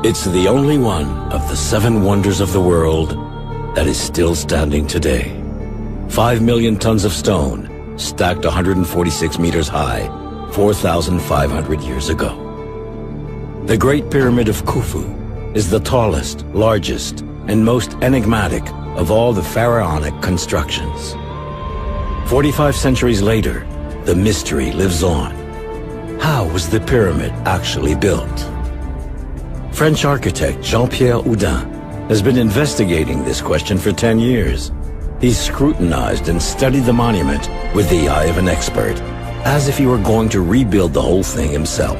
It's the only one of the 7 wonders of the world that is still standing today. 5 million tons of stone, stacked 146 meters high, 4,500 years ago. The Great Pyramid of Khufu is the tallest, largest, and most enigmatic of all the pharaonic constructions. 45 centuries later, the mystery lives on. How was the pyramid actually built? French architect Jean-Pierre Houdin has been investigating this question for 10 years. He's scrutinized and studied the monument with the eye of an expert, as if he were going to rebuild the whole thing himself.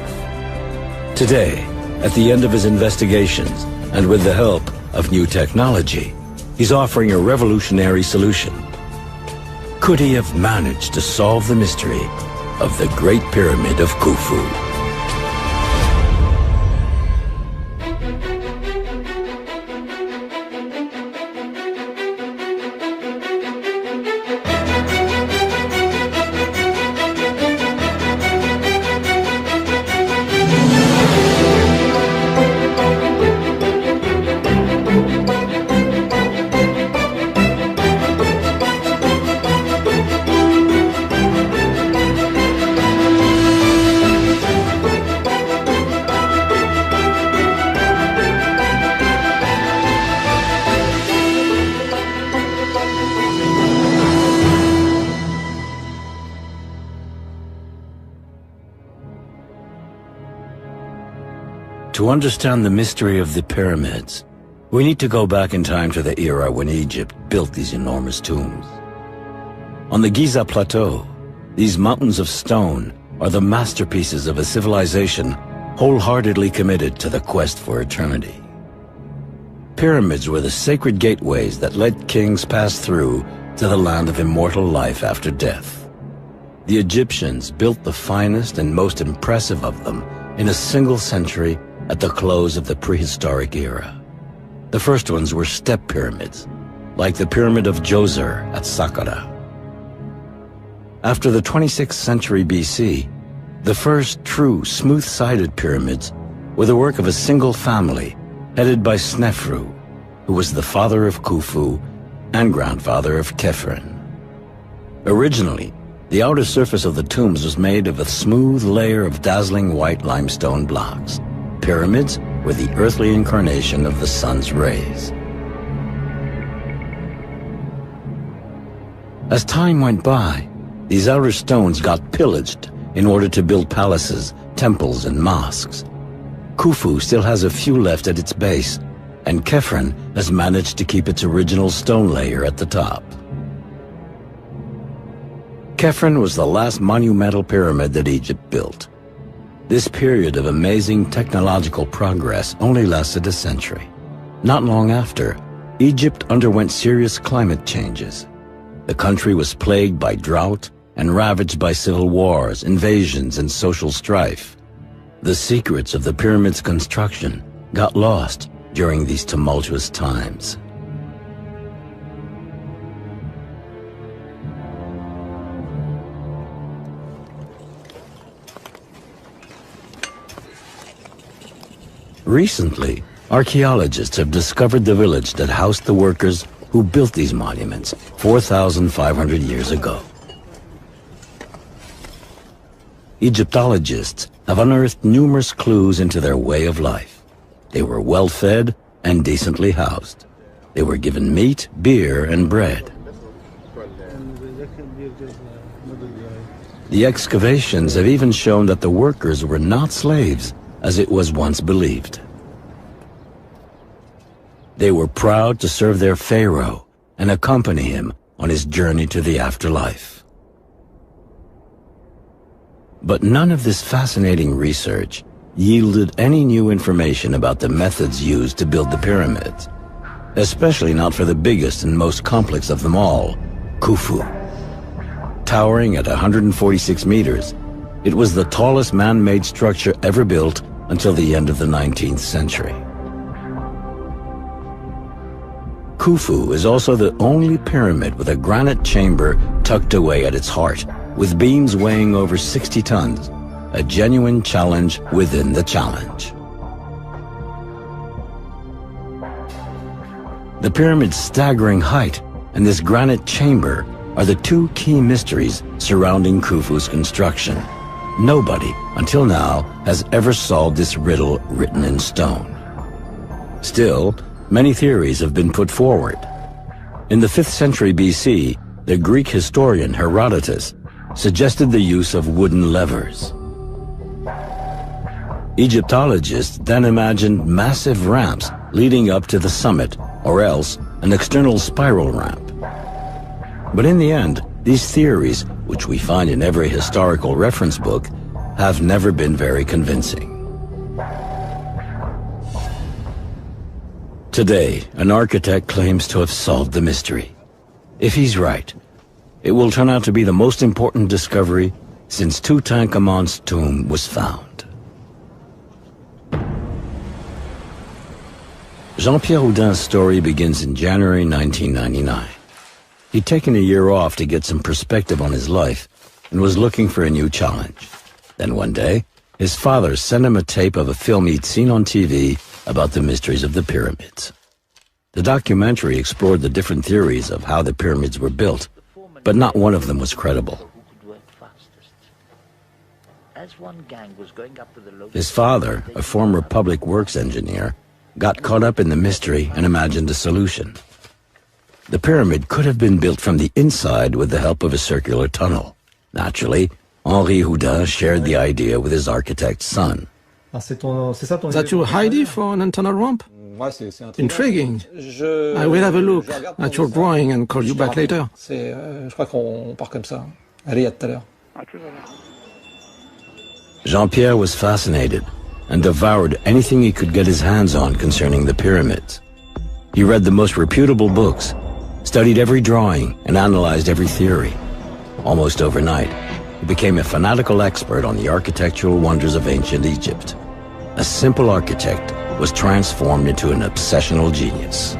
Today, at the end of his investigations, and with the help of new technology, he's offering a revolutionary solution. Could he have managed to solve the mystery of the Great Pyramid of Khufu? To understand the mystery of the pyramids, we need to go back in time to the era when Egypt built these enormous tombs. On the Giza Plateau, these mountains of stone are the masterpieces of a civilization wholeheartedly committed to the quest for eternity. Pyramids were the sacred gateways that let kings pass through to the land of immortal life after death. The Egyptians built the finest and most impressive of them in a single century at the close of the prehistoric era. The first ones were step pyramids, like the Pyramid of Djoser at Saqqara. After the 26th century BC, the first true smooth-sided pyramids were the work of a single family headed by Snefru, who was the father of Khufu and grandfather of Khephren. Originally, the outer surface of the tombs was made of a smooth layer of dazzling white limestone blocks. Pyramids were the earthly incarnation of the sun's rays. As time went by, these outer stones got pillaged in order to build palaces, temples, and mosques. Khufu still has a few left at its base, and Khephren has managed to keep its original stone layer at the top. Khephren was the last monumental pyramid that Egypt built. This period of amazing technological progress only lasted a century. Not long after, Egypt underwent serious climate changes. The country was plagued by drought and ravaged by civil wars, invasions, and social strife. The secrets of the pyramid's construction got lost during these tumultuous times. Recently, archaeologists have discovered the village that housed the workers who built these monuments 4,500 years ago. Egyptologists have unearthed numerous clues into their way of life. They were well-fed and decently housed. They were given meat, beer, and bread. The excavations have even shown that the workers were not slaves, as it was once believed. They were proud to serve their pharaoh and accompany him on his journey to the afterlife. But none of this fascinating research yielded any new information about the methods used to build the pyramids, especially not for the biggest and most complex of them all, Khufu. Towering at 146 meters, it was the tallest man-made structure ever built until the end of the 19th century. Khufu is also the only pyramid with a granite chamber tucked away at its heart, with beams weighing over 60 tons, a genuine challenge within the challenge. The pyramid's staggering height and this granite chamber are the two key mysteries surrounding Khufu's construction. Nobody, until now, has ever solved this riddle written in stone. Still, many theories have been put forward. In the 5th century BC, the Greek historian Herodotus suggested the use of wooden levers. Egyptologists then imagined massive ramps leading up to the summit, or else an external spiral ramp. But in the end, these theories, which we find in every historical reference book, have never been very convincing. Today, an architect claims to have solved the mystery. If he's right, it will turn out to be the most important discovery since Tutankhamun's tomb was found. Jean-Pierre Houdin's story begins in January 1999. He'd taken a year off to get some perspective on his life and was looking for a new challenge. Then one day, his father sent him a tape of a film he'd seen on TV about the mysteries of the pyramids. The documentary explored the different theories of how the pyramids were built, but not one of them was credible. His father, a former public works engineer, got caught up in the mystery and imagined a solution. The pyramid could have been built from the inside with the help of a circular tunnel. Naturally, Henri Houdin shared the idea with his architect's son. That your idea for an internal ramp? Intriguing. I will have a look at your drawing and call you back later. Jean-Pierre was fascinated and devoured anything he could get his hands on concerning the pyramids. He read the most reputable books, studied every drawing, and analyzed every theory. Almost overnight, he became a fanatical expert on the architectural wonders of ancient Egypt. A simple architect was transformed into an obsessional genius.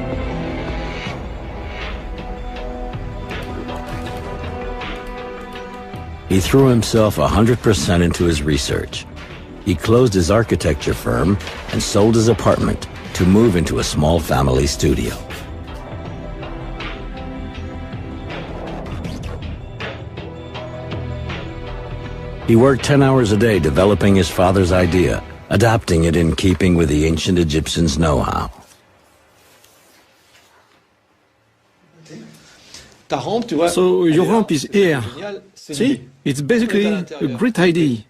He threw himself 100% into his research. He closed his architecture firm and sold his apartment to move into a small family studio. He worked 10 hours a day developing his father's idea, adapting it in keeping with the ancient Egyptians' know-how. So your ramp is here. See, it's basically a great idea.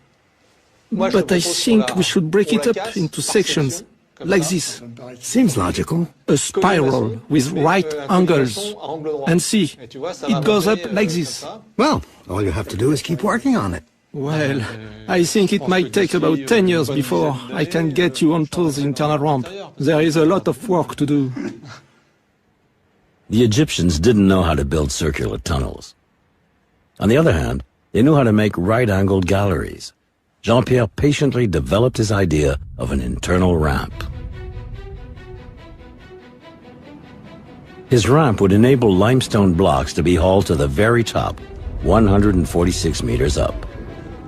But I think we should break it up into sections, like this. Seems logical. A spiral with right angles. And see, it goes up like this. Well, all you have to do is keep working on it. Well, I think it might take about 10 years before I can get you onto the internal ramp. There is a lot of work to do. The Egyptians didn't know how to build circular tunnels. On the other hand, they knew how to make right-angled galleries. Jean-Pierre patiently developed his idea of an internal ramp. His ramp would enable limestone blocks to be hauled to the very top, 146 meters up.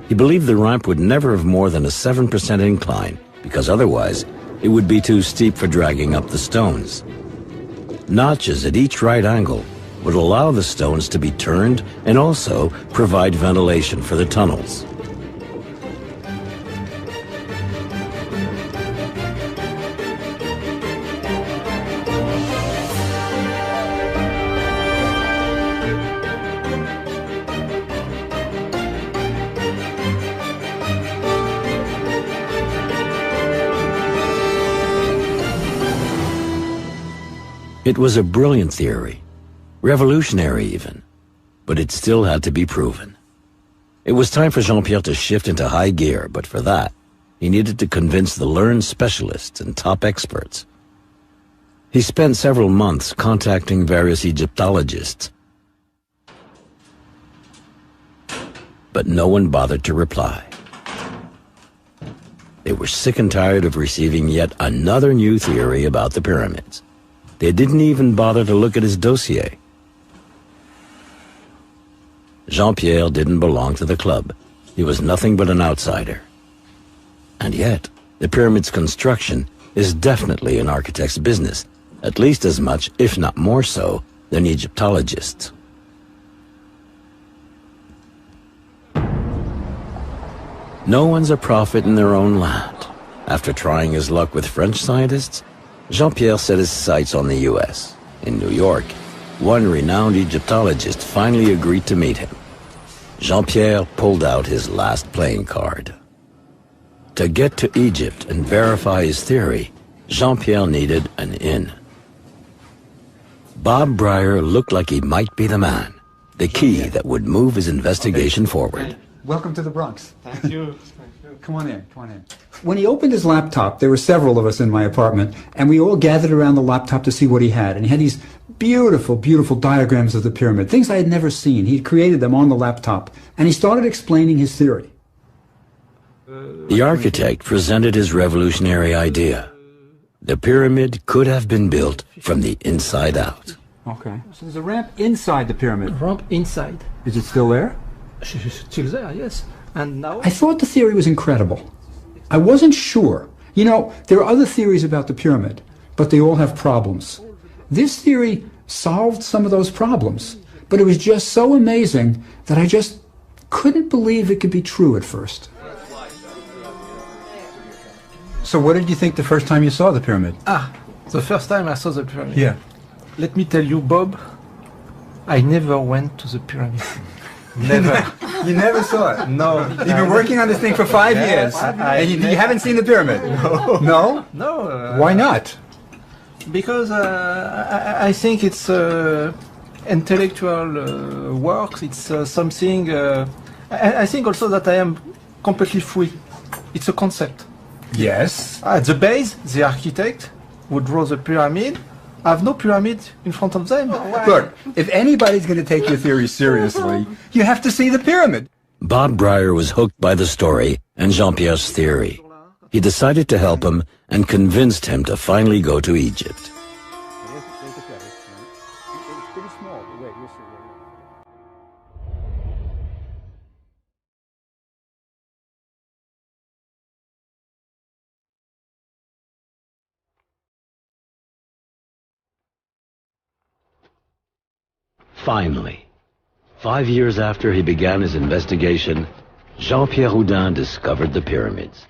He believed the ramp would never have more than a 7% incline, because otherwise it would be too steep for dragging up the stones. Notches at each right angle would allow the stones to be turned and also provide ventilation for the tunnels. It was a brilliant theory, revolutionary even, but it still had to be proven. It was time for Jean-Pierre to shift into high gear, but for that, he needed to convince the learned specialists and top experts. He spent several months contacting various Egyptologists, but no one bothered to reply. They were sick and tired of receiving yet another new theory about the pyramids. They didn't even bother to look at his dossier. Jean-Pierre didn't belong to the club. He was nothing but an outsider. And yet, the pyramid's construction is definitely an architect's business, at least as much, if not more so, than Egyptologists. No one's a prophet in their own land. After trying his luck with French scientists, Jean-Pierre set his sights on the U.S. In New York, one renowned Egyptologist finally agreed to meet him. Jean-Pierre pulled out his last playing card. To get to Egypt and verify his theory, Jean-Pierre needed an in. Bob Breyer looked like he might be the man, the key that would move his investigation forward. Welcome to the Bronx. Thank you. Come on in, come on in. When he opened his laptop, there were several of us in my apartment, and we all gathered around the laptop to see what he had. And he had these beautiful, beautiful diagrams of the pyramid, things I had never seen. He had created them on the laptop, and he started explaining his theory. The architect presented his revolutionary idea. The pyramid could have been built from the inside out. Okay. So there's a ramp inside the pyramid. A ramp inside. Is it still there? It's still there, yes. And now? I thought the theory was incredible. I wasn't sure. You know, there are other theories about the pyramid, but they all have problems. This theory solved some of those problems, but it was just so amazing that I just couldn't believe it could be true at first. So what did you think the first time you saw the pyramid? The first time I saw the pyramid. Yeah. Let me tell you, Bob, I never went to the pyramid. Never. You never saw it? No. You've been working on this thing for 5 years, and you haven't seen the pyramid? No. No? No. Why not? Because I think it's intellectual work. It's something. I think also that I am completely free. It's a concept. Yes. At the base, the architect who draw the pyramid have no pyramid in front of them. Look, if anybody's going to take your theory seriously, you have to see the pyramid. Bob Breyer was hooked by the story and Jean-Pierre's theory. He decided to help him and convinced him to finally go to Egypt. Finally, 5 years after he began his investigation, Jean-Pierre Houdin discovered the pyramids.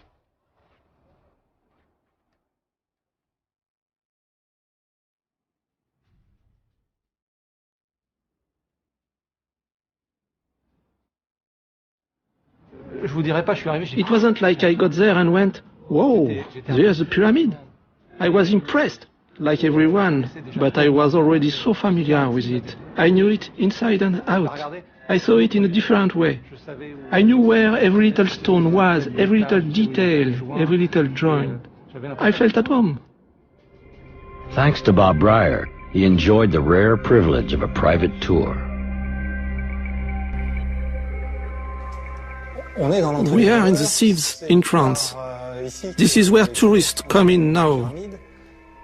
It wasn't like I got there and went, whoa, there's a pyramid. I was impressed, like everyone, but I was already so familiar with it. I knew it inside and out. I saw it in a different way. I knew where every little stone was, every little detail, every little joint. I felt at home. Thanks to Bob Breyer, he enjoyed the rare privilege of a private tour. We are in the Thieves' entrance. This is where tourists come in now.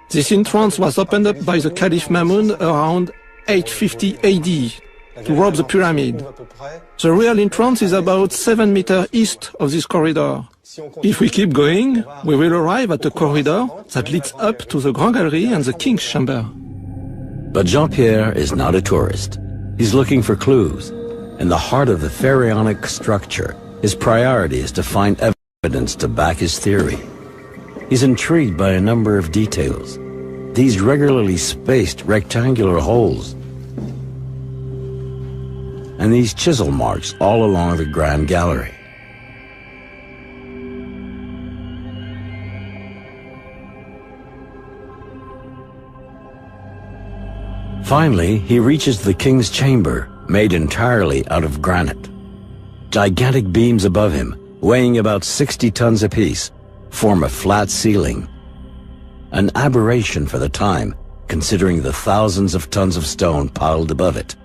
This entrance was opened up by the Caliph Mamun around 850 AD to rob the pyramid. The real entrance is about 7 meters east of this corridor. If we keep going, we will arrive at a corridor that leads up to the Grand Gallery and the King's Chamber. But Jean-Pierre is not a tourist. He's looking for clues. In the heart of the pharaonic structure, his priority is to find evidence to back his theory. He's intrigued by a number of details. These regularly spaced rectangular holes and these chisel marks all along the Grand Gallery. Finally, he reaches the king's chamber, made entirely out of granite. Gigantic beams above him, weighing about 60 tons apiece, form a flat ceiling. An aberration for the time, considering the thousands of tons of stone piled above it.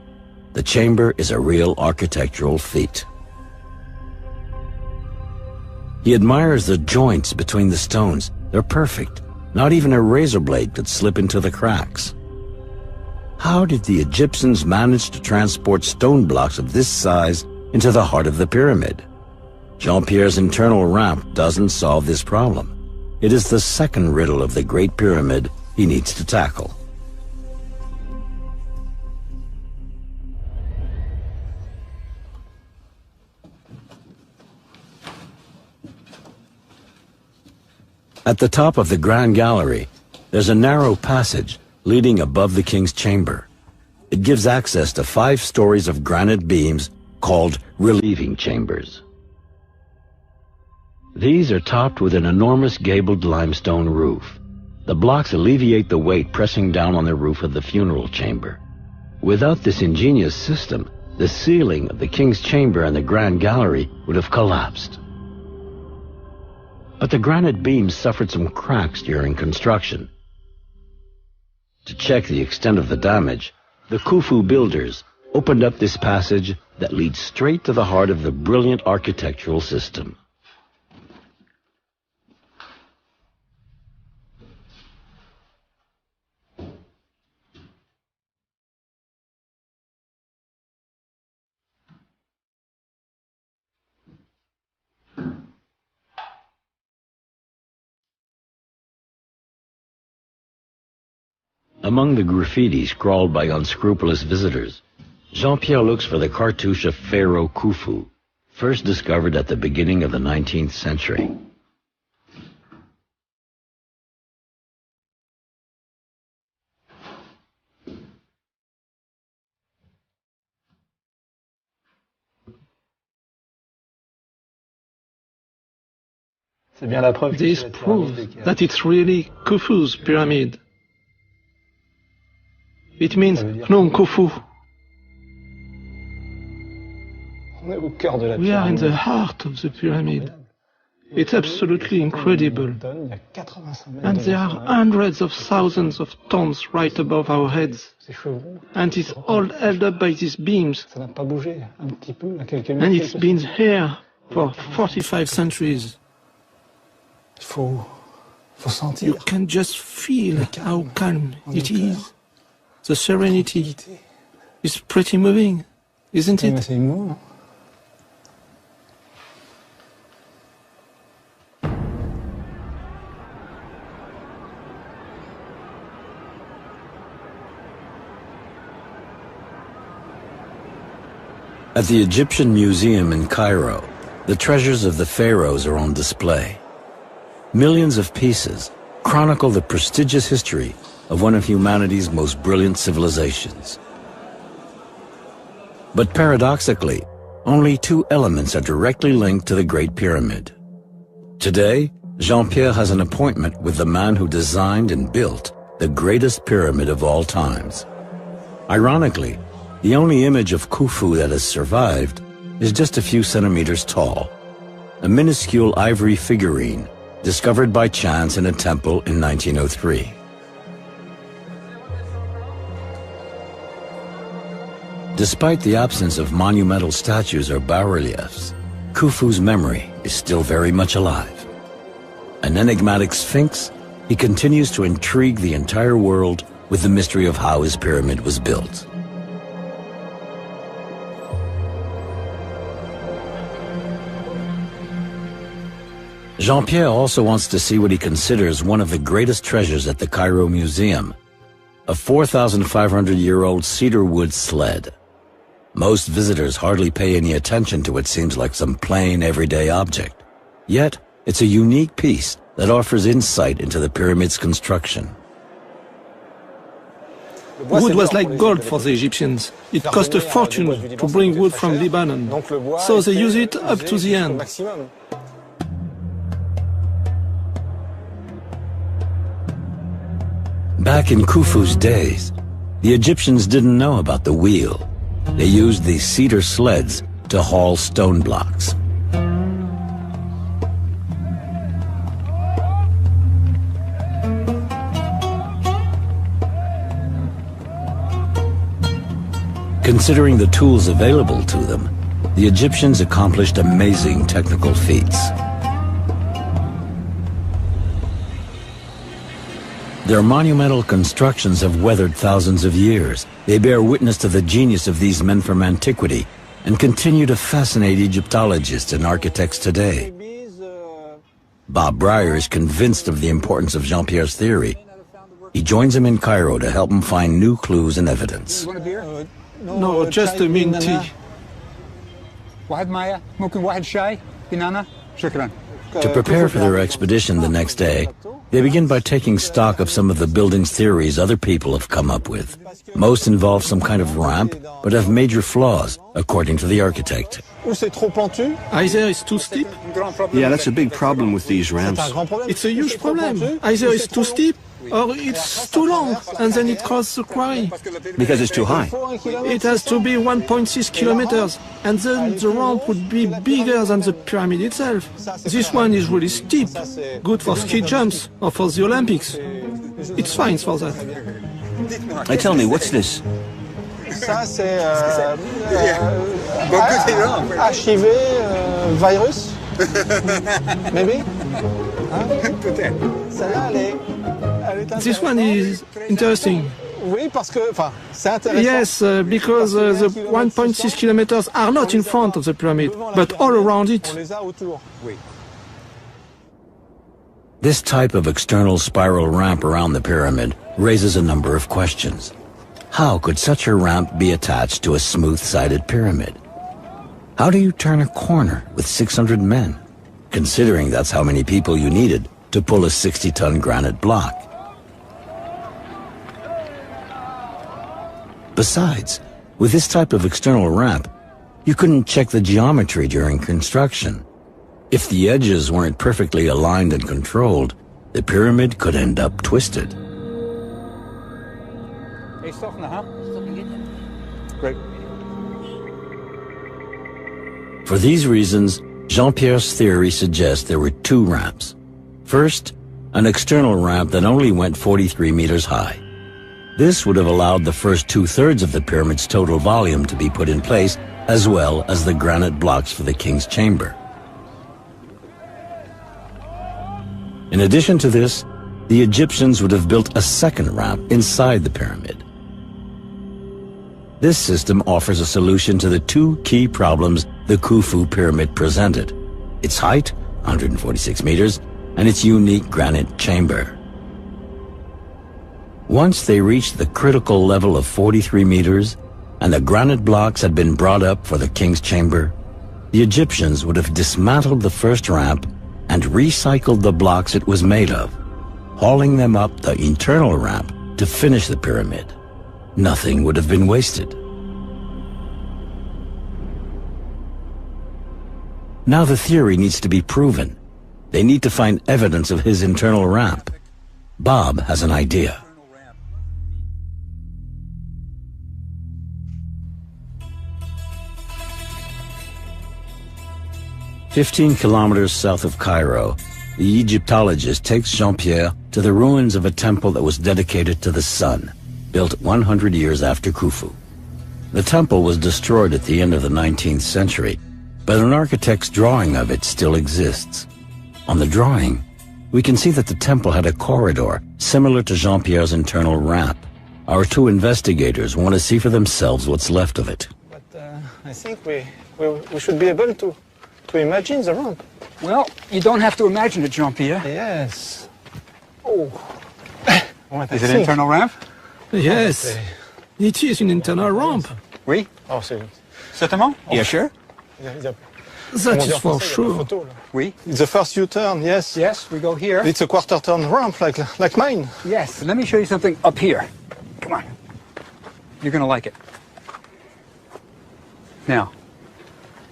The chamber is a real architectural feat. He admires the joints between the stones. They're perfect. Not even a razor blade could slip into the cracks. How did the Egyptians manage to transport stone blocks of this size into the heart of the pyramid? Jean-Pierre's internal ramp doesn't solve this problem. It is the second riddle of the Great Pyramid he needs to tackle. At the top of the Grand Gallery, there's a narrow passage leading above the king's chamber. It gives access to 5 stories of granite beams called relieving chambers. These are topped with an enormous gabled limestone roof. The blocks alleviate the weight pressing down on the roof of the funeral chamber. Without this ingenious system, the ceiling of the king's chamber and the Grand Gallery would have collapsed. But the granite beams suffered some cracks during construction. To check the extent of the damage, the Khufu builders opened up this passage that leads straight to the heart of the brilliant architectural system. Among the graffiti scrawled by unscrupulous visitors, Jean-Pierre looks for the cartouche of Pharaoh Khufu, first discovered at the beginning of the 19th century. This proves that it's really Khufu's pyramid. It means Phnom Khufu. We are in the heart of the pyramid. It's absolutely incredible. And there are hundreds of thousands of tons right above our heads. And it's all held up by these beams. And it's been here for 45 centuries. You can just feel how calm it is. The serenity is pretty moving, isn't it? At the Egyptian Museum in Cairo, the treasures of the pharaohs are on display. Millions of pieces chronicle the prestigious history of one of humanity's most brilliant civilizations. But paradoxically, only 2 elements are directly linked to the Great Pyramid. Today, Jean-Pierre has an appointment with the man who designed and built the greatest pyramid of all times. Ironically, the only image of Khufu that has survived is just a few centimeters tall, a minuscule ivory figurine discovered by chance in a temple in 1903. Despite the absence of monumental statues or bas-reliefs, Khufu's memory is still very much alive. An enigmatic sphinx, he continues to intrigue the entire world with the mystery of how his pyramid was built. Jean-Pierre also wants to see what he considers one of the greatest treasures at the Cairo Museum, a 4,500-year-old cedar wood sled. Most visitors hardly pay any attention to what seems like some plain, everyday object. Yet, it's a unique piece that offers insight into the pyramid's construction. Wood was like gold for the Egyptians. It cost a fortune to bring wood from Lebanon, so they use it up to the end. Back in Khufu's days, the Egyptians didn't know about the wheel. They used these cedar sleds to haul stone blocks. Considering the tools available to them, the Egyptians accomplished amazing technical feats. Their monumental constructions have weathered thousands of years. They bear witness to the genius of these men from antiquity and continue to fascinate Egyptologists and architects today. Bob Breyer is convinced of the importance of Jean-Pierre's theory. He joins him in Cairo to help him find new clues and evidence. You want a beer? No, just a mint tea. واحد معايا ممكن واحد شاي بنانا شكرا. To prepare for their expedition the next day, they begin by taking stock of some of the building's theories other people have come up with. Most involve some kind of ramp, but have major flaws, according to the architect. Either it's too steep. Yeah, that's a big problem with these ramps. It's a huge problem. Either it's too steep or it's too long, and then it causes a quarry. Because it's too high. It has to be 1.6 kilometers, and then the ramp would be bigger than the pyramid itself. This one is really steep, good for ski jumps or for the Olympics. It's fine for that. Hey, tell me, what's this? Ça, c'est HIV virus. Maybe? Celle-là, elle est This one is interesting. Oui, parce que, enfin, c'est intéressant. Yes, because the 1.6 kilometers are not in front of the pyramid, but all around it. On les a autour. This type of external spiral ramp around the pyramid raises a number of questions. How could such a ramp be attached to a smooth-sided pyramid? How do you turn a corner with 600 men, considering that's how many people you needed to pull a 60-ton granite block? Besides, with this type of external ramp, you couldn't check the geometry during construction. If the edges weren't perfectly aligned and controlled, the pyramid could end up twisted. Great. For these reasons, Jean-Pierre's theory suggests there were two ramps. First, an external ramp that only went 43 meters high. This would have allowed the first 2/3 of the pyramid's total volume to be put in place, as well as the granite blocks for the king's chamber. In addition to this, the Egyptians would have built a second ramp inside the pyramid. This system offers a solution to the two key problems the Khufu pyramid presented: its height, 146 meters, and its unique granite chamber. Once they reached the critical level of 43 meters, and the granite blocks had been brought up for the king's chamber, the Egyptians would have dismantled the first ramp and recycled the blocks it was made of, hauling them up the internal ramp to finish the pyramid. Nothing would have been wasted. Now the theory needs to be proven. They need to find evidence of his internal ramp. Bob has an idea. "15 kilometers south of Cairo, the Egyptologist takes Jean-Pierre to the ruins of a temple that was dedicated to the sun, built 100 years after Khufu. The temple was destroyed at the end of the 19th century, but an architect's drawing of it still exists. On the drawing, we can see that the temple had a corridor similar to Jean-Pierre's internal ramp. Our two investigators want to see for themselves what's left of it. But I think we should be able to imagine the ramp. Well, you don't have to imagine it, Jean-Pierre. Yes. Oh. Is it an internal ramp? Yes, it is an internal ramp. Oui. Oh, c'est... Certainement? Yeah, sure. That is for sure. Oui. It's the first U-turn, yes. Yes, we go here. It's a quarter-turn ramp like mine. Yes, let me show you something up here. Come on. You're going to like it. Now,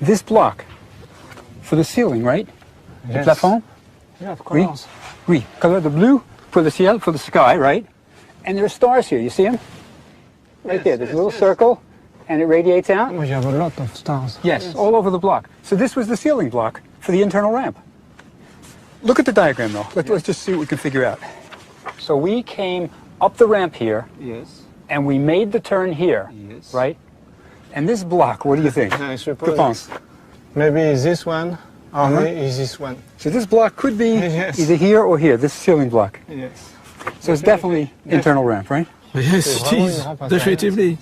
this block for the ceiling, right? Yes. The plafond? Yeah, of course. Oui. Oui. Color the blue for the ciel, for the sky, right? And there are stars here. You see them? Right there. There's a little circle, and it radiates out. Oh, you have a lot of stars. Yes, all over the block. So this was the ceiling block for the internal ramp. Look at the diagram, though. Let's just see what we can figure out. So we came up the ramp here. Yes. And we made the turn here. Yes. Right? And this block, what do you think? I Que suppose penses? maybe this one, or maybe this one. So this block could be Yes. either here or here, this ceiling block. Yes. So it's definitely internal ramp, right? Yes, it is, definitively.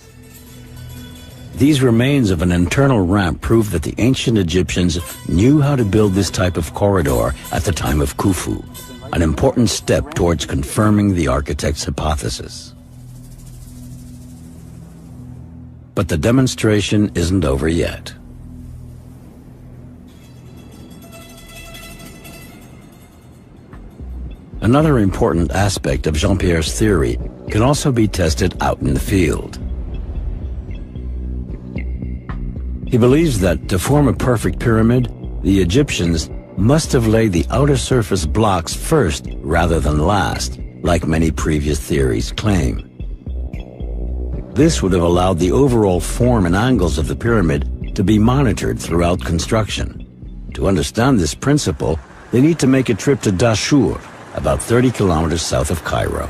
These remains of an internal ramp prove that the ancient Egyptians knew how to build this type of corridor at the time of Khufu. an important step towards confirming the architect's hypothesis. But the demonstration isn't over yet. Another important aspect of Jean-Pierre's theory can also be tested out in the field. He believes that to form a perfect pyramid, the Egyptians must have laid the outer surface blocks first rather than last, like many previous theories claim. This would have allowed the overall form and angles of the pyramid to be monitored throughout construction. To understand this principle, they need to make a trip to Dashur, about 30 kilometers south of Cairo.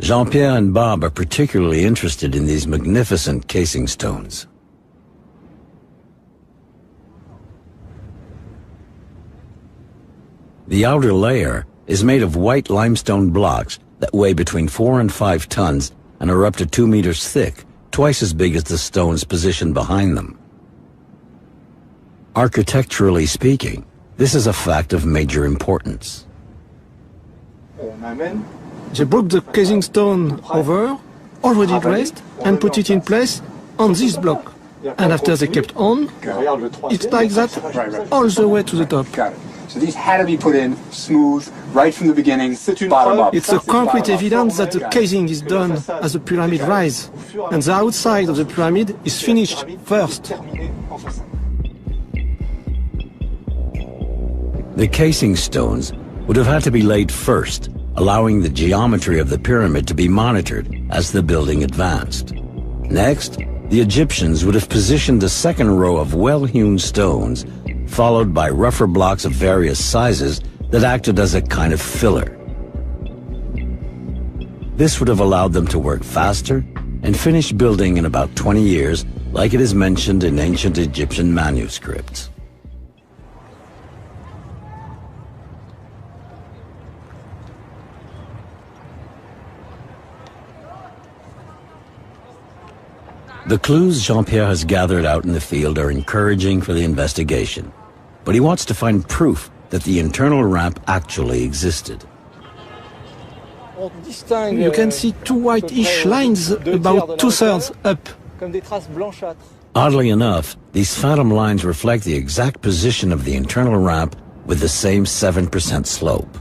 Jean-Pierre and Bob are particularly interested in these magnificent casing stones. The outer layer is made of white limestone blocks that weigh between 4 and 5 tons and are up to 2 meters thick, twice as big as the stones positioned behind them. Architecturally speaking, this is a fact of major importance. They broke the casing stone over, already dressed, and put it in place on this block. And after they kept on, it's like that all the way to the top. So these had to be put in smooth, right from the beginning, bottom up. It's a concrete evidence that the casing is done as the pyramid rise, and the outside of the pyramid is finished first. The casing stones would have had to be laid first, allowing the geometry of the pyramid to be monitored as the building advanced. Next, the Egyptians would have positioned a second row of well-hewn stones, followed by rougher blocks of various sizes that acted as a kind of filler. This would have allowed them to work faster and finish building in about 20 years, like it is mentioned in ancient Egyptian manuscripts. The clues Jean-Pierre has gathered out in the field are encouraging for the investigation, but he wants to find proof that the internal ramp actually existed. You can see two whitish lines about 2/3 up. Oddly enough, these phantom lines reflect the exact position of the internal ramp with the same 7% slope.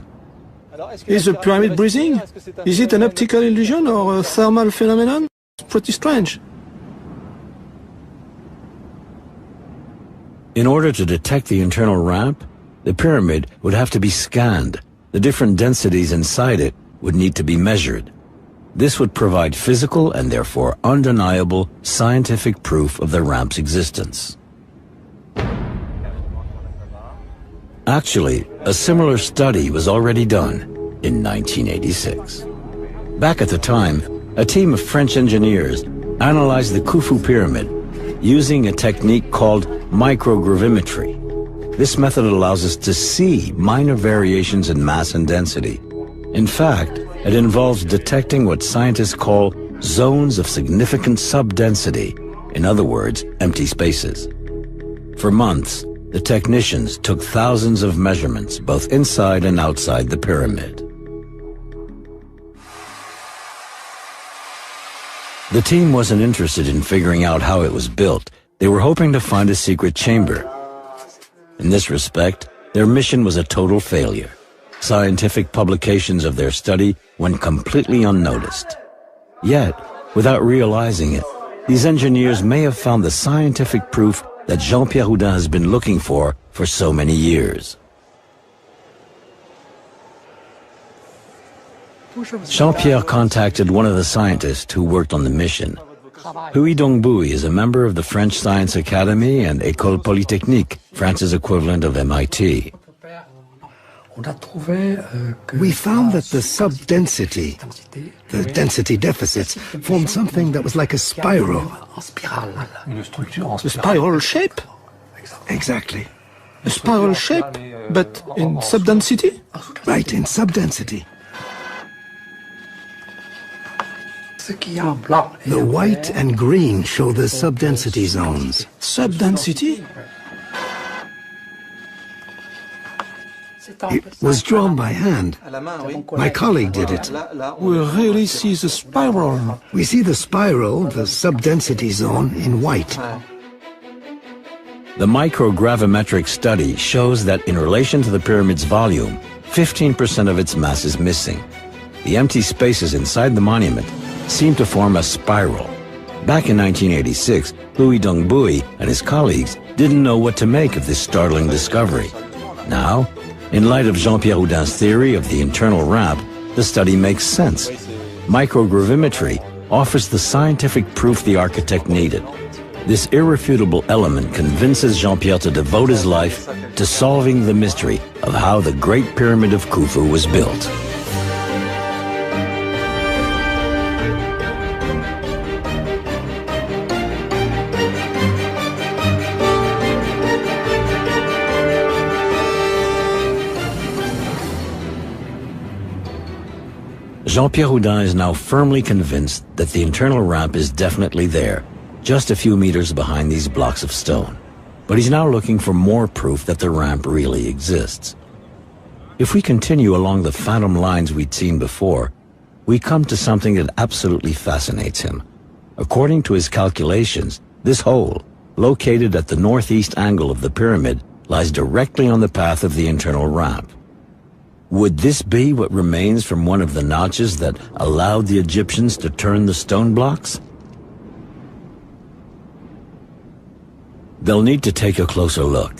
Is the pyramid breathing? Is it an optical illusion or a thermal phenomenon? It's pretty strange. In order to detect the internal ramp, the pyramid would have to be scanned. The different densities inside it would need to be measured. This would provide physical and therefore undeniable scientific proof of the ramp's existence. Actually, a similar study was already done in 1986. Back at the time, a team of French engineers analyzed the Khufu pyramid using a technique called microgravimetry. This method allows us to see minor variations in mass and density. In fact, it involves detecting what scientists call zones of significant subdensity, in other words, empty spaces. For months, the technicians took thousands of measurements, both inside and outside the pyramid. The team wasn't interested in figuring out how it was built. They were hoping to find a secret chamber. In this respect, their mission was a total failure. Scientific publications of their study went completely unnoticed. Yet, without realizing it, these engineers may have found the scientific proof that Jean-Pierre Houdin has been looking for so many years. Jean-Pierre contacted one of the scientists who worked on the mission. Huy Dongbui is a member of the French Science Academy and École Polytechnique, France's equivalent of MIT. We found that the subdensity, the density deficits, formed something that was like a spiral. A spiral shape? Exactly. A spiral shape, but in subdensity? Right, in subdensity. The white and green show the subdensity zones. Subdensity? It was drawn by hand. My colleague did it. We really see the spiral. We see the spiral, the subdensity zone, in white. The microgravimetric study shows that in relation to the pyramid's volume, 15% of its mass is missing. The empty spaces inside the monument seem to form a spiral. Back in 1986, Louis Dongbui and his colleagues didn't know what to make of this startling discovery. Now, in light of Jean-Pierre Houdin's theory of the internal ramp, the study makes sense. Microgravimetry offers the scientific proof the architect needed. This irrefutable element convinces Jean-Pierre to devote his life to solving the mystery of how the Great Pyramid of Khufu was built. Jean-Pierre Houdin is now firmly convinced that the internal ramp is definitely there, just a few meters behind these blocks of stone. But he's now looking for more proof that the ramp really exists. If we continue along the phantom lines we'd seen before, we come to something that absolutely fascinates him. According to his calculations, this hole, located at the northeast angle of the pyramid, lies directly on the path of the internal ramp. Would this be what remains from one of the notches that allowed the Egyptians to turn the stone blocks? They'll need to take a closer look,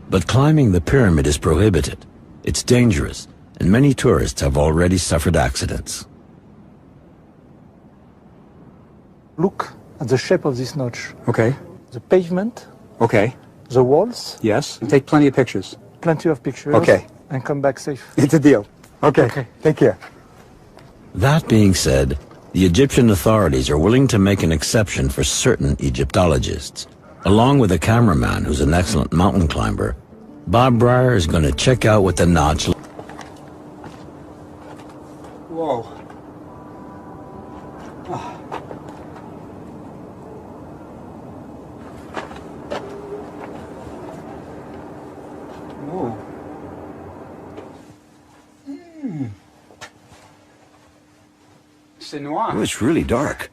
but climbing the pyramid is prohibited. It's dangerous, and many tourists have already suffered accidents. Look at the shape of this notch. Okay. The pavement, Okay. the walls, Yes. Take plenty of pictures. plenty of pictures. Okay. And come back safe. It's a deal. Okay. Take care. That being said, the Egyptian authorities are willing to make an exception for certain Egyptologists. Along with a cameraman who's an excellent mountain climber, Bob Breyer is going to check out what the notch. Whoa. Whoa. C'est noir. Oh, it's really dark.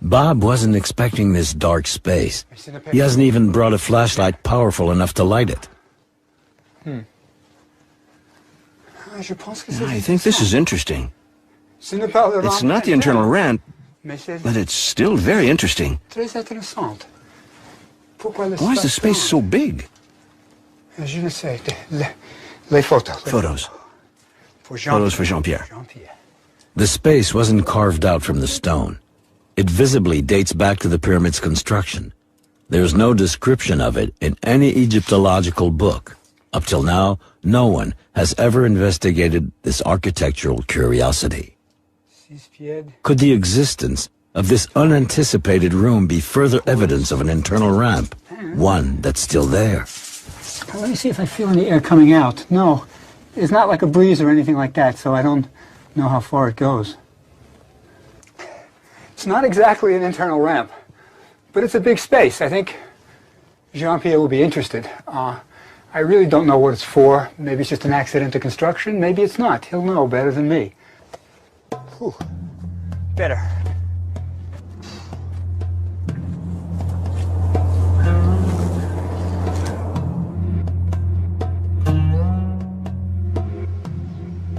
Bob wasn't expecting this dark space. He hasn't even brought a flashlight powerful enough to light it. I think this is interesting. It's not the internal ramp, but it's still very interesting. Why is the space so big? Photos. Photos for Jean-Pierre. The space wasn't carved out from the stone. It visibly dates back to the pyramid's construction. There's no description of it in any Egyptological book. Up till now, no one has ever investigated this architectural curiosity. Could the existence of this unanticipated room be further evidence of an internal ramp, one that's still there? Let me see if I feel any air coming out. No, it's not like a breeze or anything like that, so I don't know how far it goes. It's not exactly an internal ramp, but it's a big space. I think Jean-Pierre will be interested. I really don't know what it's for. Maybe it's just an accident to construction. Maybe it's not. He'll know better than me. Whew. Better.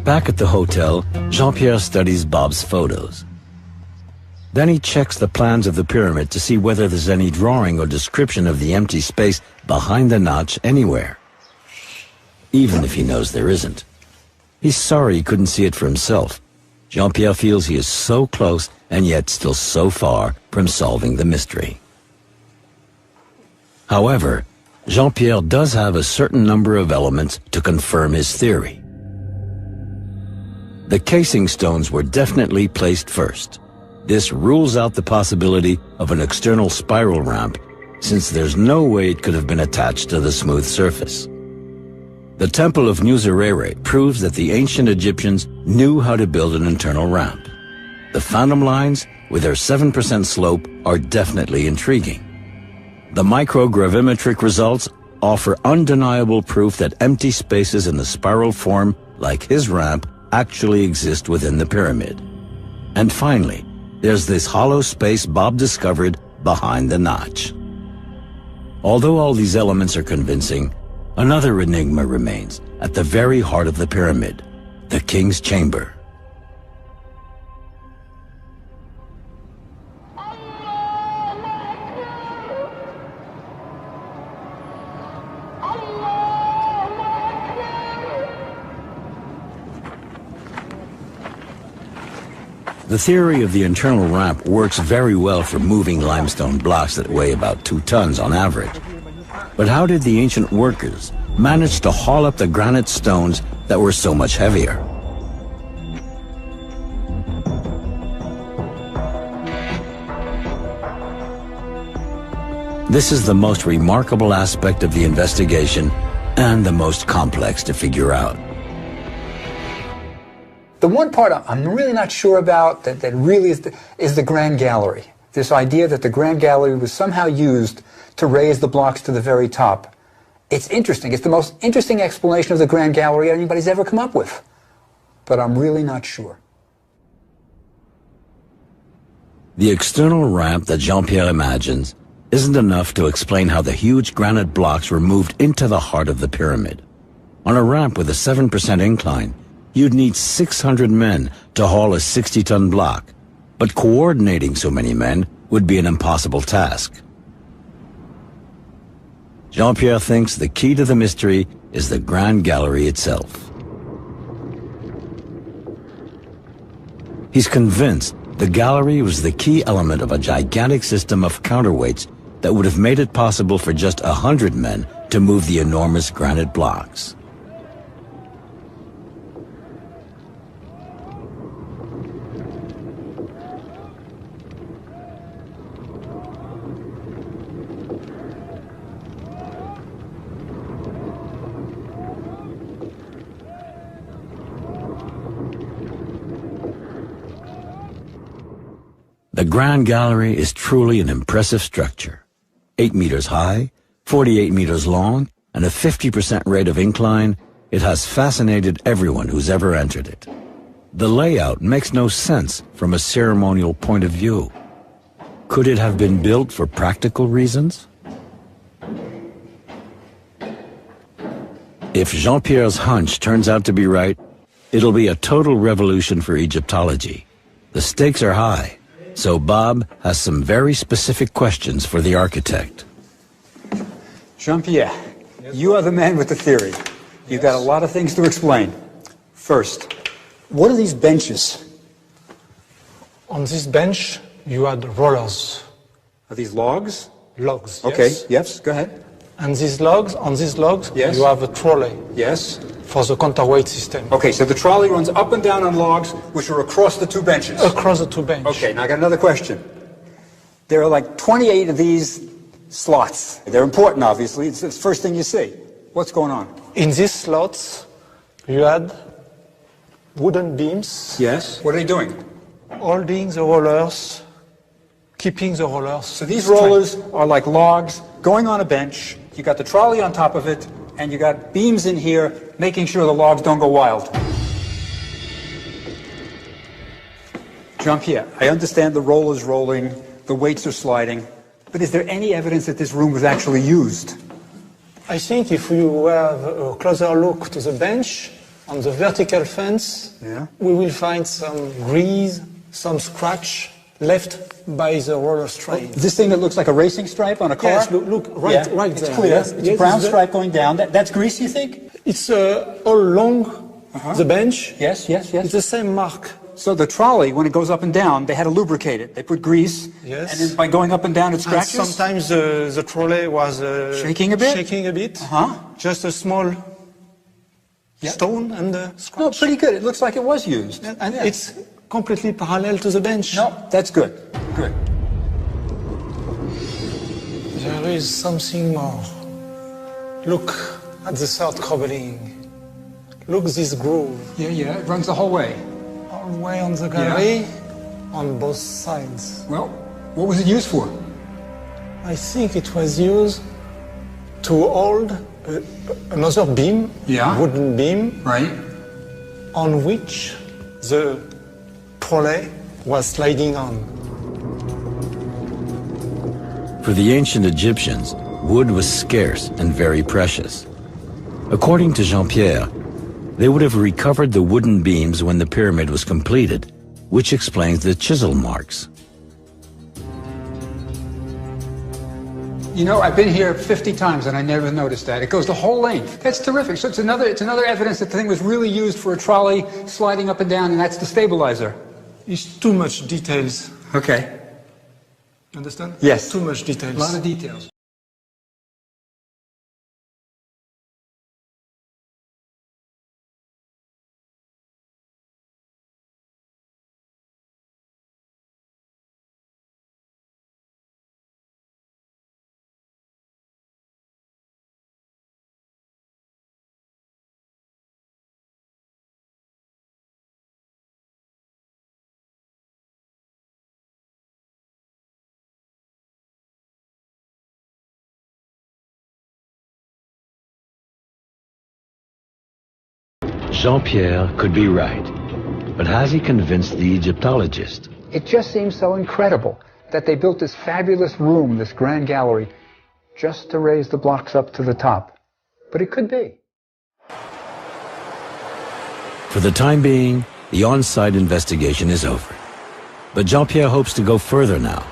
Back at the hotel, Jean-Pierre studies Bob's photos. Then he checks the plans of the pyramid to see whether there's any drawing or description of the empty space behind the notch anywhere. Even if he knows there isn't. He's sorry he couldn't see it for himself. Jean-Pierre feels he is so close and yet still so far from solving the mystery. However, Jean-Pierre does have a certain number of elements to confirm his theory. The casing stones were definitely placed first. This rules out the possibility of an external spiral ramp, since there's no way it could have been attached to the smooth surface. The Temple of Nusirere proves that the ancient Egyptians knew how to build an internal ramp. The phantom lines, with their 7% slope, are definitely intriguing. The microgravimetric results offer undeniable proof that empty spaces in the spiral form, like his ramp, actually exist within the pyramid. And finally, there's this hollow space Bob discovered behind the notch. Although all these elements are convincing, another enigma remains at the very heart of the pyramid, the king's chamber. The theory of the internal ramp works very well for moving limestone blocks that weigh about 2 tons on average. But how did the ancient workers manage to haul up the granite stones that were so much heavier? This is the most remarkable aspect of the investigation and the most complex to figure out. The one part I'm really not sure about that really is the Grand Gallery. This idea that the Grand Gallery was somehow used to raise the blocks to the very top. It's interesting. It's the most interesting explanation of the Grand Gallery anybody's ever come up with. But I'm really not sure. The external ramp that Jean-Pierre imagines isn't enough to explain how the huge granite blocks were moved into the heart of the pyramid. On a ramp with a 7% incline, you'd need 600 men to haul a 60-ton block, but coordinating so many men would be an impossible task. Jean-Pierre thinks the key to the mystery is the Grand Gallery itself. He's convinced the gallery was the key element of a gigantic system of counterweights that would have made it possible for just 100 men to move the enormous granite blocks. The Grand Gallery is truly an impressive structure. 8 meters high, 48 meters long, and a 50% rate of incline, it has fascinated everyone who's ever entered it. The layout makes no sense from a ceremonial point of view. Could it have been built for practical reasons? If Jean-Pierre's hunch turns out to be right, it'll be a total revolution for Egyptology. The stakes are high. So Bob has some very specific questions for the architect. Jean-Pierre, you are the man with the theory. You've got a lot of things to explain. First, what are these benches? On this bench, you had rollers. Are these logs? Logs, yes. Okay, yes, go ahead. And these logs, on these logs, yes, you have a trolley. Yes. For the counterweight system. Okay, so the trolley runs up and down on logs, which are across the 2 benches. Across the 2 benches. Okay, now I got another question. There are like 28 of these slots. They're important, obviously. It's the first thing you see. What's going on? In these slots, you had wooden beams. Yes. What are they doing? Holding the rollers, keeping the rollers. So these rollers are like logs going on a bench. You got the trolley on top of it, and you got beams in here making sure the logs don't go wild. Jean-Pierre, I understand the rollers rolling, the weights are sliding, but is there any evidence that this room was actually used? I think if you have a closer look to the bench, on the vertical fence, we will find some grease, some scratch left by the roller stripe. This thing that looks like a racing stripe on a car? Yes, look right there. It's clear. Yes, it's a brown stripe going down. That's grease, you think? It's all along the bench. Yes. It's the same mark. So the trolley, when it goes up and down, they had to lubricate it. They put grease. Yes. And then by going up and down, it scratches? And sometimes the trolley was shaking a bit? Shaking a bit. Just a small stone and scratch. No, pretty good. It looks like it was used. And it's completely parallel to the bench. No, that's good. Good. There is something more. Look at the third cobbling. Look this groove. Yeah, it runs the whole way. All the way on the gallery, on both sides. Well, what was it used for? I think it was used to hold another beam, wooden beam, Right. on which the trolley was sliding on. For the ancient Egyptians, wood was scarce and very precious. According to Jean-Pierre, they would have recovered the wooden beams when the pyramid was completed, which explains the chisel marks. You know, I've been here 50 times and I never noticed that. It goes the whole length. That's terrific. So it's another evidence that the thing was really used for a trolley sliding up and down, and that's the stabilizer. It's too much details. Okay. Understand? Yes. Too much details. A lot of details. Jean-Pierre could be right, but has he convinced the Egyptologist? It just seems so incredible that they built this fabulous room, this grand gallery, just to raise the blocks up to the top. But it could be. For the time being, the on-site investigation is over. But Jean-Pierre hopes to go further now.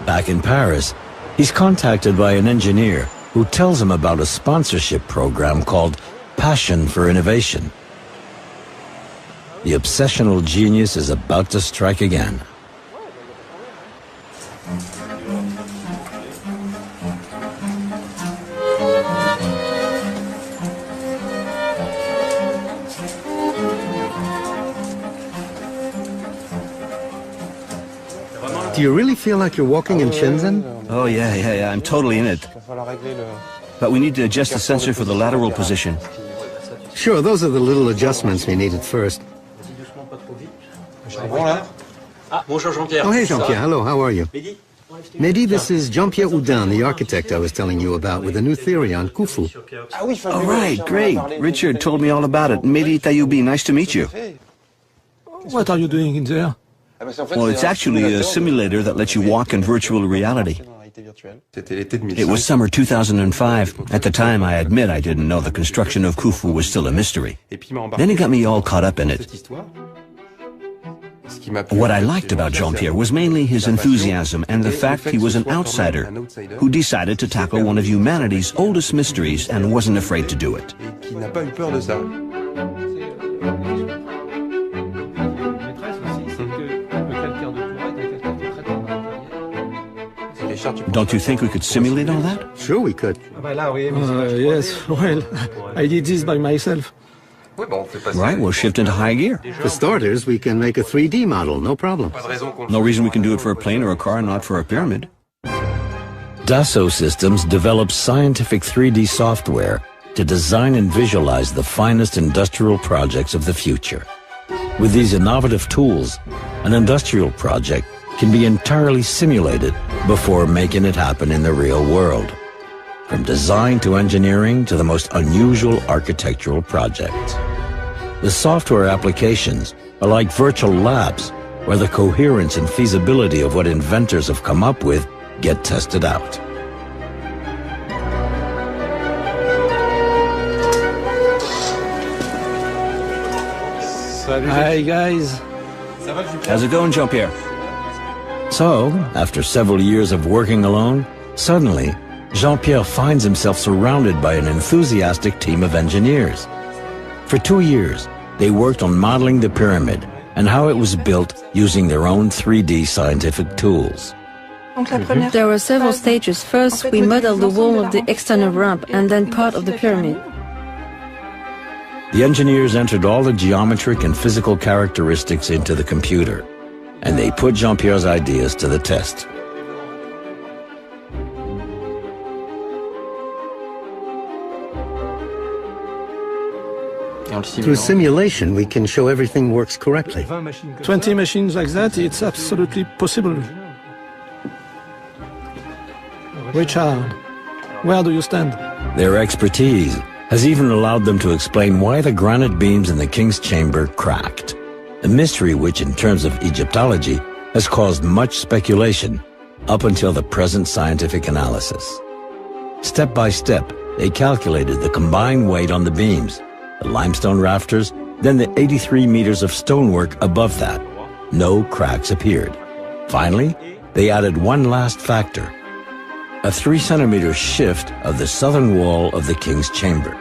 Back in Paris, he's contacted by an engineer who tells him about a sponsorship program called Passion for Innovation. The obsessional genius is about to strike again. Do you really feel like you're walking in Shenzhen? Oh, yeah, I'm totally in it. But we need to adjust the sensor for the lateral position. Sure, those are the little adjustments we needed first. Oh, hey, Jean-Pierre. Hello, how are you? Mehdi, this is Jean-Pierre Houdin, the architect I was telling you about, with a new theory on Khufu. All right, great. Richard told me all about it. Mehdi Tayoubi, nice to meet you. What are you doing in there? Well, it's actually a simulator that lets you walk in virtual reality. It was summer 2005. At the time, I admit I didn't know the construction of Khufu was still a mystery. Then he got me all caught up in it. What I liked about Jean-Pierre was mainly his enthusiasm and the fact he was an outsider who decided to tackle one of humanity's oldest mysteries and wasn't afraid to do it. Don't you think we could simulate all that? Sure we could. Yes, well, I did this by myself. Right, we'll shift into high gear. For starters, we can make a 3D model, no problem. No reason we can do it for a plane or a car, not for a pyramid. Dassault Systems develops scientific 3D software to design and visualize the finest industrial projects of the future. With these innovative tools, an industrial project can be entirely simulated before making it happen in the real world. From design to engineering to the most unusual architectural projects. The software applications are like virtual labs where the coherence and feasibility of what inventors have come up with get tested out. Hi, guys. How's it going, Jean-Pierre? So, after several years of working alone, suddenly, Jean-Pierre finds himself surrounded by an enthusiastic team of engineers. For 2 years, they worked on modeling the pyramid and how it was built using their own 3D scientific tools. There were several stages. First, we modeled the wall of the external ramp and then part of the pyramid. The engineers entered all the geometric and physical characteristics into the computer, and they put Jean-Pierre's ideas to the test. Through simulation, we can show everything works correctly. 20 machines like that, it's absolutely possible. Richard, where do you stand? Their expertise has even allowed them to explain why the granite beams in the king's chamber cracked, a mystery which, in terms of Egyptology, has caused much speculation up until the present scientific analysis. Step by step, they calculated the combined weight on the beams, the limestone rafters, then the 83 meters of stonework above that. No cracks appeared. Finally, they added one last factor: a 3-centimeter shift of the southern wall of the king's chamber.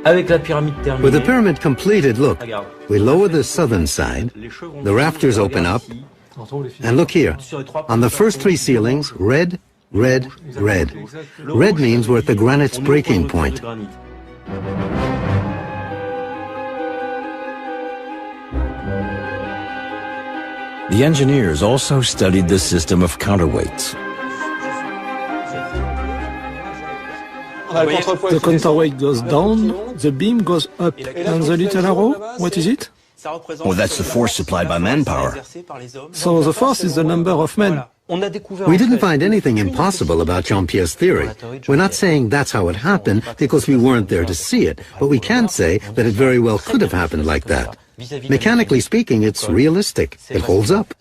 With the pyramid completed, look, we lower the southern side, the rafters open up, and look here, on the first 3 ceilings, red, red, red. Red means we're at the granite's breaking point. The engineers also studied the system of counterweights. The counterweight goes down, the beam goes up, and the little arrow, what is it? Well, that's the force supplied by manpower. So the force is the number of men. We didn't find anything impossible about Jean-Pierre's theory. We're not saying that's how it happened because we weren't there to see it, but we can say that it very well could have happened like that. Mechanically speaking, it's realistic. It holds up.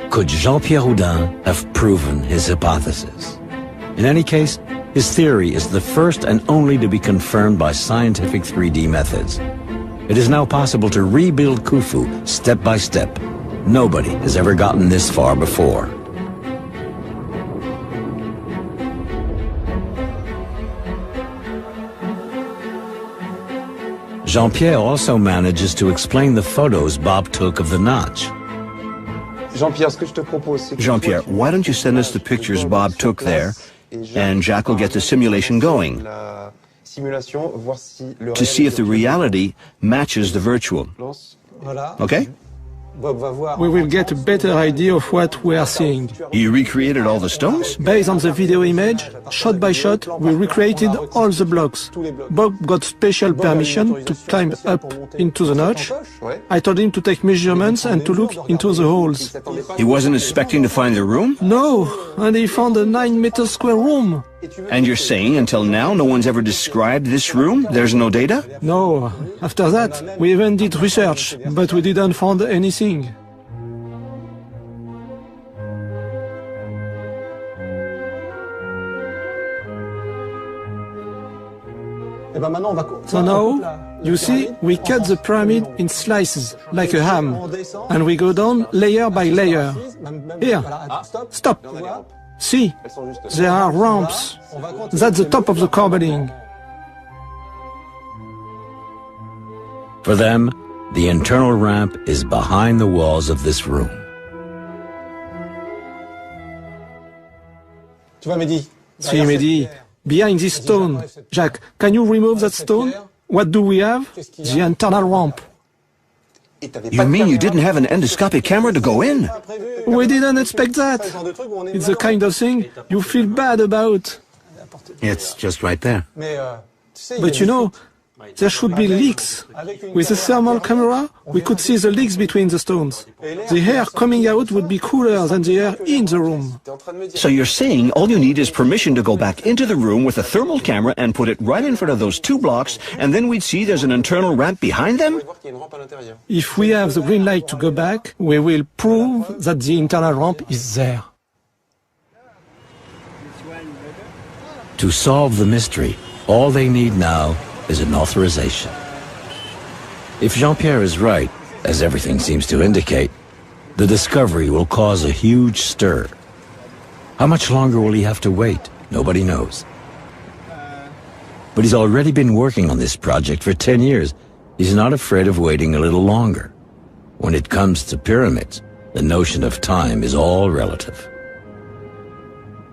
Could Jean-Pierre Houdin have proven his hypothesis? In any case, his theory is the first and only to be confirmed by scientific 3D methods. It is now possible to rebuild Khufu step by step. Nobody has ever gotten this far before. Jean-Pierre also manages to explain the photos Bob took of the notch. Jean-Pierre, why don't you send us the pictures Bob took there, and Jacques will get the simulation going to see if the reality matches the virtual. Okay? We will get a better idea of what we are seeing. You recreated all the stones? Based on the video image, shot by shot, we recreated all the blocks. Bob got special permission to climb up into the notch. I told him to take measurements and to look into the holes. He wasn't expecting to find the room? No, and he found a 9-meter square room. And you're saying until now no one's ever described this room? There's no data? No. After that, we even did research, but we didn't find anything. So now, you see, we cut the pyramid in slices, like a ham, and we go down layer by layer. Here, stop. See, there are ramps. That's the top of the corbelling. For them, the internal ramp is behind the walls of this room. See, Mehdi, behind this stone. Jacques, can you remove that stone? What do we have? The internal ramp. You mean you didn't have an endoscopic camera to go in? We didn't expect that. It's the kind of thing you feel bad about. It's just right there. But you know, there should be leaks. With a thermal camera, we could see the leaks between the stones. The air coming out would be cooler than the air in the room. So you're saying all you need is permission to go back into the room with a thermal camera and put it right in front of those 2 blocks, and then we'd see there's an internal ramp behind them? If we have the green light to go back, we will prove that the internal ramp is there. To solve the mystery, all they need now is an authorization. If Jean-Pierre is right, as everything seems to indicate, the discovery will cause a huge stir. How much longer will he have to wait? Nobody knows. But he's already been working on this project for 10 years. He's not afraid of waiting a little longer. When it comes to pyramids, the notion of time is all relative.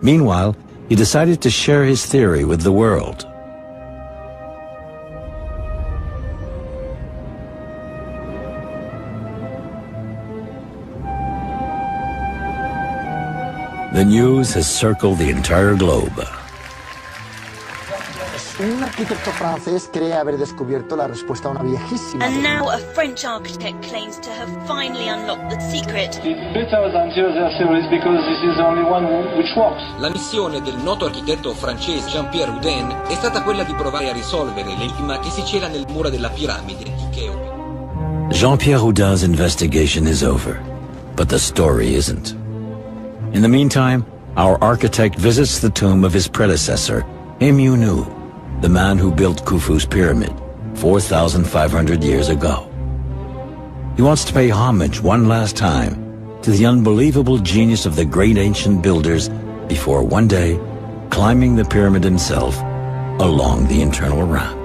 Meanwhile, he decided to share his theory with the world. The news has circled the entire globe. Un arquitecto francés cree haber descubierto la respuesta a una viejísima. And now a French architect claims to have finally unlocked the secret. It's better than the other theories because this is the only one which works. La missione del noto architetto francese Jean-Pierre Houdin è stata quella di provare a risolvere l'enigma che si cela nel muro della piramide di Cheops. Jean-Pierre Houdin's investigation is over, but the story isn't. In the meantime, our architect visits the tomb of his predecessor, Nu, the man who built Khufu's pyramid 4,500 years ago. He wants to pay homage one last time to the unbelievable genius of the great ancient builders before one day climbing the pyramid himself along the internal ramp.